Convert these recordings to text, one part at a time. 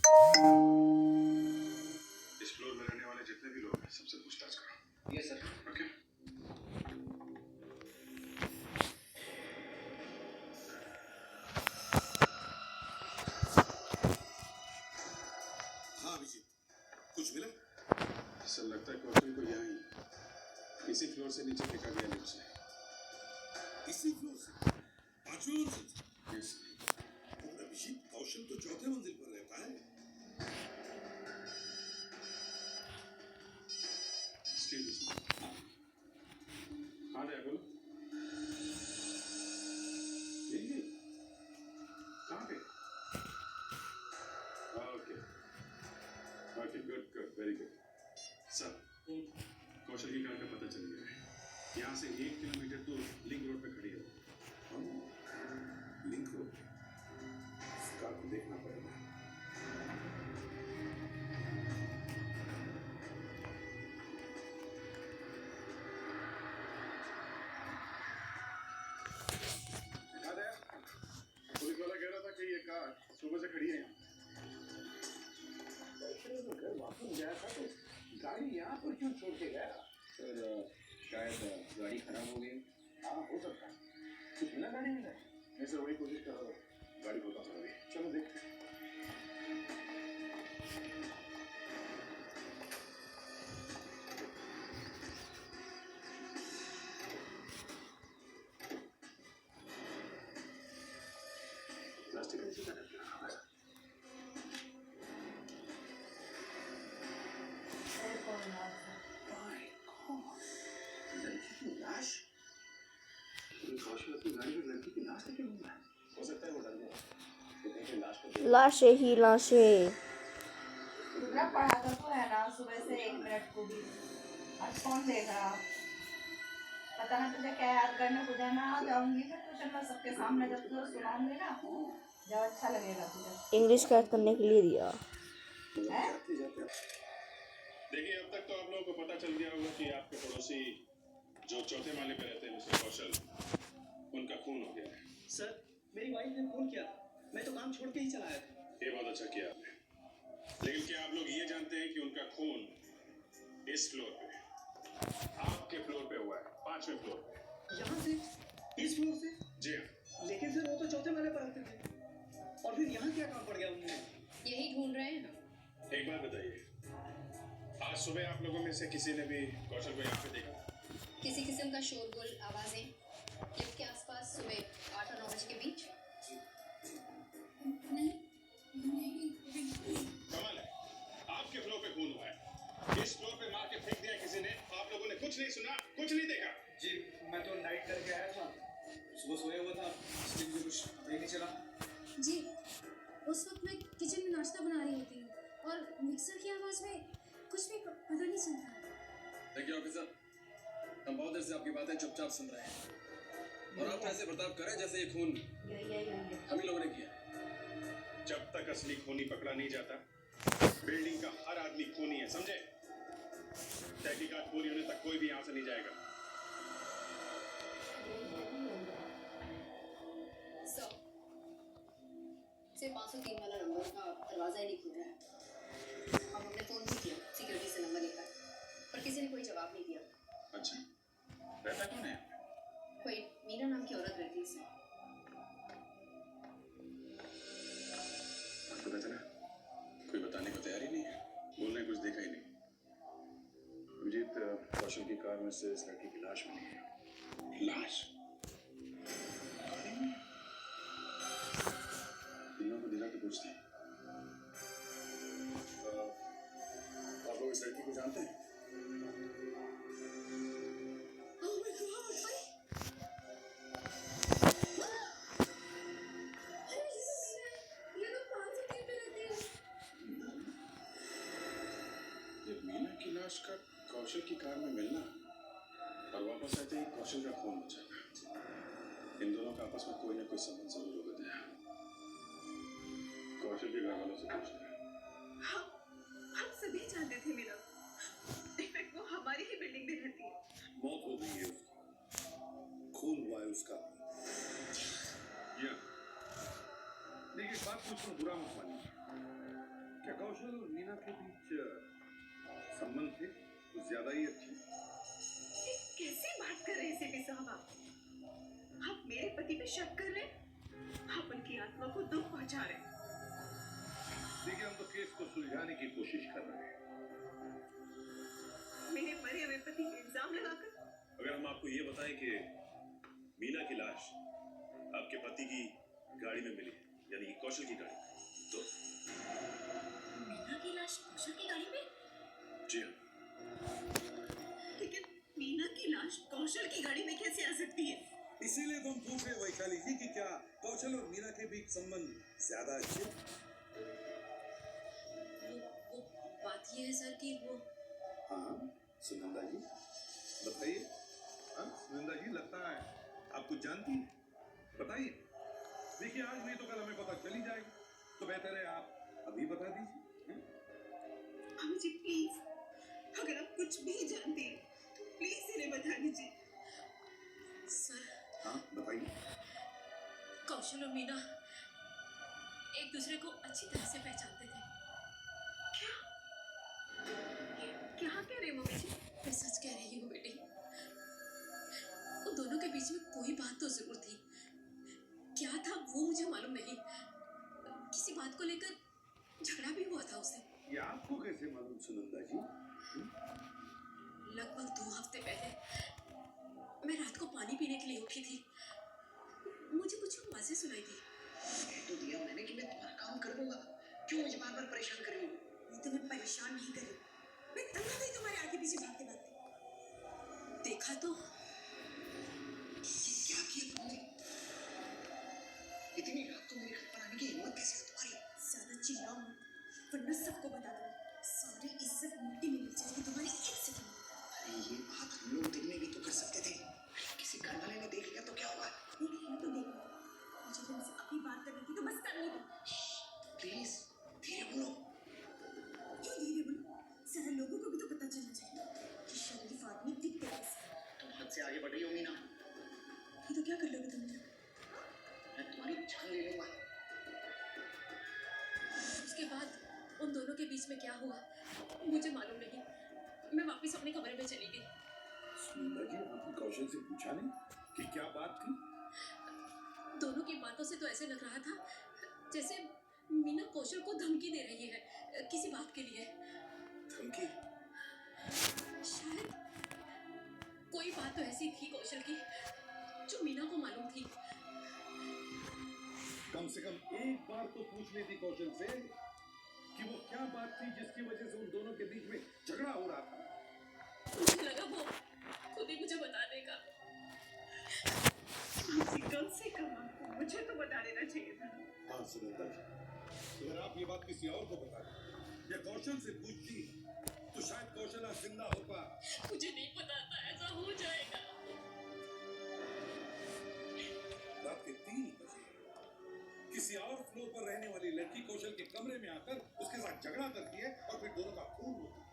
इस फ्लोर में रहने वाले जितने भी लोग हैं सबसे पूछताछ करो। Yes sir. ओके। हाँ अभिजीत, कुछ मिला? सर लगता है कौशल को यहाँ इसी फ्लोर से नीचे फेंका गया लिफ्ट से। इसी फ्लोर से? 5वें मंजिल से? यस और अभिजीत, कौशल तो 4थे मंजिल पर रहता है। हाँ दया बोलो। यही कहाँ पे? Okay okay, good good, very good. Sir Kaushal की कार का पता चल गया है। यहाँ से 1 किलोमीटर दूर लिंक रोड पे खड़ी है। Link road? इस कार को देखना पड़ेगा। पुलिस वाला कह रहा था कि ये कार सुबह से खड़ी है यहाँ। घर वापस गया था तो गाड़ी यहाँ पर क्यों छोड़ के गया? सर शायद गाड़ी खराब हो गई। हाँ हो सकता है। कुछ मिला गाड़ी में? नहीं सर, वही कोशिश कर रहा हूँ। गाड़ी खोलता हूँ अभी। चलो देखते हैं। प्लास्टिक कैसे का रखा है? लड़की की लाश? कौशल अपनी गाड़ी में लड़की की लाश लेके घूम रहा है। हो सकता है वो डर गया। तो देखिए लाश को लाशें ही लाशें। दूसरा पढ़ाता तो है ना सुबह से 1 मिनट को भी। आज कौन देख रहा? पता ना तुझे क्या याद करने को देना आ जाऊंगी मैं ट्यूशन में सबके सामने जब तुझे सुनाऊंगी ना जब अच्छा लगेगा तुझे। इंग्लिश कैच करने के लिए दिया। हैं? देखिए अब तक तो आप लोगों को पता चल गया होगा कि आपके पड़ोसी जो 4थे माले पे रहते हैं मिस्टर कौशल, उनका खून हो गया है। सर मेरी वाइफ ने फोन किया, मैं तो काम छोड़ के ही चला आया था। ये बहुत अच्छा किया आपने। लेकिन क्या आप लोग ये जानते हैं कि उनका खून इस फ्लोर पे, आपके फ्लोर पे हुआ है, 5वें फ्लोर पे। यहाँ से? इस फ्लोर से? जी हाँ। लेकिन सर वो तो 4थे माले पर रहते थे। और फिर यहाँ क्या काम पड़ गया उन्हें? यही ढूंढ रहे हैं हम। एक बात बताइए, आज सुबह आप लोगों में से किसी ने भी कौशल को यहाँ पे देखा? किसी किस्म का शोरगुल, आवाजें लिफ्ट के आसपास सुबह 8 और 9 बजे के बीच? नहीं। कमाल है, आपके फ्लोर पे खून हुआ है, इस फ्लोर पे मार के फेंक दिया किसी ने, आप लोगों ने कुछ नहीं सुना, कुछ नहीं देखा? जी मैं तो नाइट करके आया था, सुबह सोया हुआ था, इसलिए मुझे कुछ पता ही नहीं चला। जी उस वक्त मैं किचन में नाश्ता बना रही होती हूँ और मिक्सर की आवाज में कुछ भी पता नहीं चलता। देखिए ऑफिसर, हम बहुत देर से आपकी बातें चुपचाप सुन रहे हैं और आप ऐसे बर्ताव करें जैसे ये खून हम ही लोगों ने किया। जब तक असली खूनी पकड़ा नहीं जाता, बिल्डिंग का हर आदमी खूनी है, समझे? तहकीकात पूरी होने तक कोई भी यहाँ से नहीं जाएगा। सिर्फ 503 वाला नंबर का दरवाजा ही नहीं खुल रहा है। हम हमने फोन भी किया सिक्योरिटी से नंबर लेकर, पर किसी ने कोई जवाब नहीं दिया। अच्छा, रहता कौन है? कोई मीना नाम की औरत रहती है इसमें। पता चला कोई बताने को तैयार ही नहीं है, बोलने कुछ देखा ही नहीं। अभिजीत, कौशल की कार में से इस लड़की की लाश मिली है। लाश? तीनों को दिला के पूछते हैं। आप लोग इस लड़की को जानते हैं? लाश का कौशल की कार में मिलना और वापस आते ही कौशल का खून हो जाना, इन दोनों का आपस में कोई ना कोई संबंध जरूर होगा। दया, कौशल के घर वालों से पूछते हैं। हम सभी जानते थे मीना, इनफैक्ट वो हमारी ही बिल्डिंग में रहती है। मौत हो गई है उसकी, खून हुआ है उसका। या देखिए, बात कुछ बुरा मत मानिए, क्या कौशल और मीना के बीच संबंध थे कुछ ज्यादा ही अच्छे? ये कैसी बात कर रहे हैं सीपी साहब आप मेरे पति पे शक कर रहे हैं, आप उनकी आत्मा को दुख पहुंचा रहे हैं। देखिए, हम तो केस को सुलझाने की कोशिश कर रहे हैं। मेरे मरे हुए पति पे इल्जाम लगाकर अगर हम आपको ये बताएं कि मीना की लाश आपके पति की गाड़ी में मिली, यानी कि कौशल की गाड़ी में, तो मीना की लाश कौशल की गाड़ी में? जी हाँ। लेकिन मीना की लाश कौशल की गाड़ी में कैसे आ सकती है? इसीलिए तो हम पूछ रहे हैं वैशाली जी कि क्या कौशल और मीना के बीच संबंध ज्यादा अच्छे? वो बात ये है सर कि वो हाँ सुनंदा जी बताइए। हाँ सुनंदा जी, लगता है आप कुछ जानती हैं, बताइए। देखिए, आज नहीं तो कल हमें पता चल ही जाएगा, तो बेहतर है आप अभी बता दीजिए। अम्मी जी प्लीज, अगर आप कुछ भी जानते हैं तो प्लीज इन्हें बता दीजिए। सर, हाँ बताइए। कौशल और मीना एक दूसरे को अच्छी तरह से पहचानते थे। क्या कह रहे हो मम्मी जी? मैं सच कह रही हूँ बेटी, उन दोनों के बीच में कोई बात तो जरूर थी। क्या था वो मुझे मालूम नहीं। किसी बात को लेकर झगड़ा भी हुआ था उससे। ये आपको कैसे मालूम सुनंदा जी? लगभग 2 हफ्ते पहले मैं रात को पानी पीने के लिए उठी थी। मुझे कुछ आवाजें सुनाई दी। कह तो दिया मैंने कि मैं तुम्हारा काम कर दूंगा, क्यों मुझे बार बार परेशान कर रही हो? मैं तुम्हें परेशान नहीं कर रही, मैं तंग आ गई तुम्हारे आगे पीछे भागते भागते। देखा तो ये क्या किया तुमने? इतनी रात को मेरे घर पर आने की हिम्मत कैसे है तुम्हारी? ज्यादा चिल्लाओ मत, वरना सबको बता दो। सारी इज्जत मिट्टी में मिल जाएगी तुम्हारी एक सेकंड में। अरे ये बात हम लोग दिन में भी तो कर सकते थे, किसी घर वाले ने देख लिया तो क्या होगा? देख लिया तो देख लिया, मुझे तुमसे अभी बात करनी थी तो बस करनी थी। प्लीज धीरे बोलो। क्यों धीरे बोलो? सारे लोगों को भी तो पता चलना चाहिए कि शरीफ आदमी दिखते कैसे। तुम हद से आगे बढ़ रही हो मीना, ये तो क्या कर लोगे तुम? मैं तुम्हारी जान ले लूंगा। उसके बाद उन दोनों के बीच में क्या हुआ मुझे मालूम नहीं। मैं वापस अपने कमरे में चली गई। सुनंदा जी, आपने कौशल से पूछा नहीं कि क्या बात थी? दोनों की बातों से तो ऐसे लग रहा था जैसे मीना कौशल को धमकी दे रही है किसी बात के लिए। धमकी? शायद कोई बात तो ऐसी थी कौशल की जो मीना को मालूम थी। कम से कम एक बार तो पूछ लेती कौशल से कि वो क्या बात थी जिसकी वजह से उन दोनों के बीच में झगड़ा हो रहा था। मुझे लगा वो खुद ही मुझे बता देगा। कम से कम आपको मुझे तो बता देना चाहिए था। हाँ सुनंदा जी, अगर आप ये बात किसी और को बता दें या कौशल से पूछती तो शायद कौशल आज जिंदा होता। मुझे नहीं पता था ऐसा हो जाएगा। रात के 3 बजे किसी और फ्लोर पर रहने वाली लड़की कौशल के कमरे में आकर उसके साथ झगड़ा करती है और फिर दोनों का खून होता है।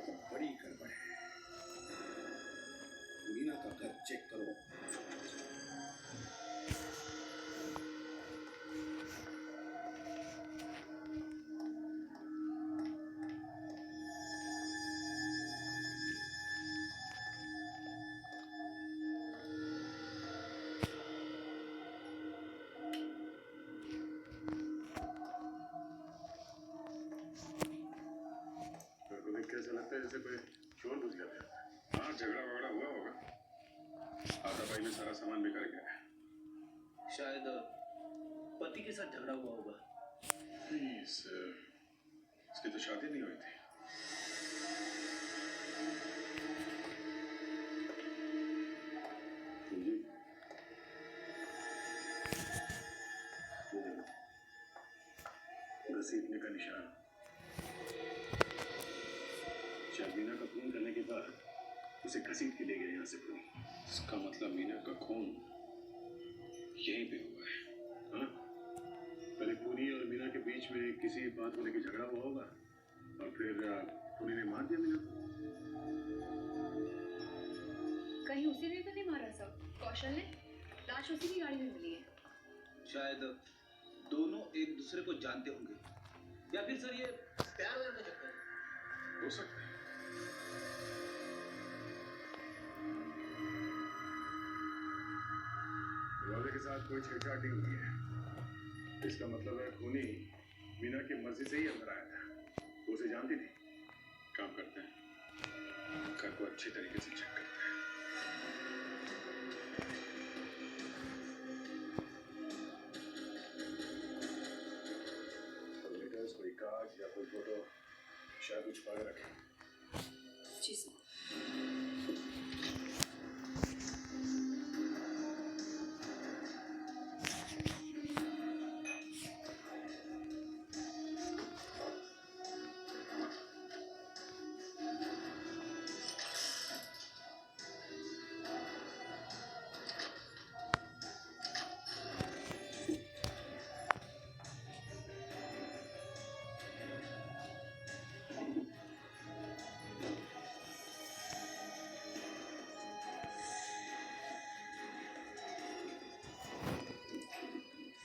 तो बड़ी गड़बड़ है। मीना का घर चेक करो। कैसा लगता है जैसे कोई चोर घुस गया था। हाँ, झगड़ा वगड़ा हुआ होगा। हाथापाई में सारा सामान बिखर गया है। शायद पति के साथ झगड़ा हुआ होगा। इसकी तो शादी नहीं हुई थी। जी, ये देखो, घसीटने का निशान। शायद मीना का खून करने के बाद उसे घसीट के ले गए यहाँ से खून। इसका मतलब मीना का खून यहीं पे हुआ है। हाँ? पहले पुनी और मीना के बीच में किसी बात को लेकर झगड़ा हुआ होगा और फिर पुनी ने मार दिया मीना को। कहीं उसी ने तो नहीं मारा सब? कौशल ने? लाश उसी की गाड़ी में मिली है। शायद दोनों एक दूसरे को जानते होंगे, या फिर सर ये प्यार व्यार का चक्कर है? हो सकता है। वाले के साथ कोई छेड़छाड़ नहीं हुई है। इसका मतलब है खूनी मीना की मर्जी से ही अंदर आया था। वो उसे जानती थी। काम करते हैं, घर को अच्छे तरीके से चेक करते हैं। कोई लेटर्स, कोई कार्ड या कोई फोटो शायद कुछ पाए रखे। जी सर।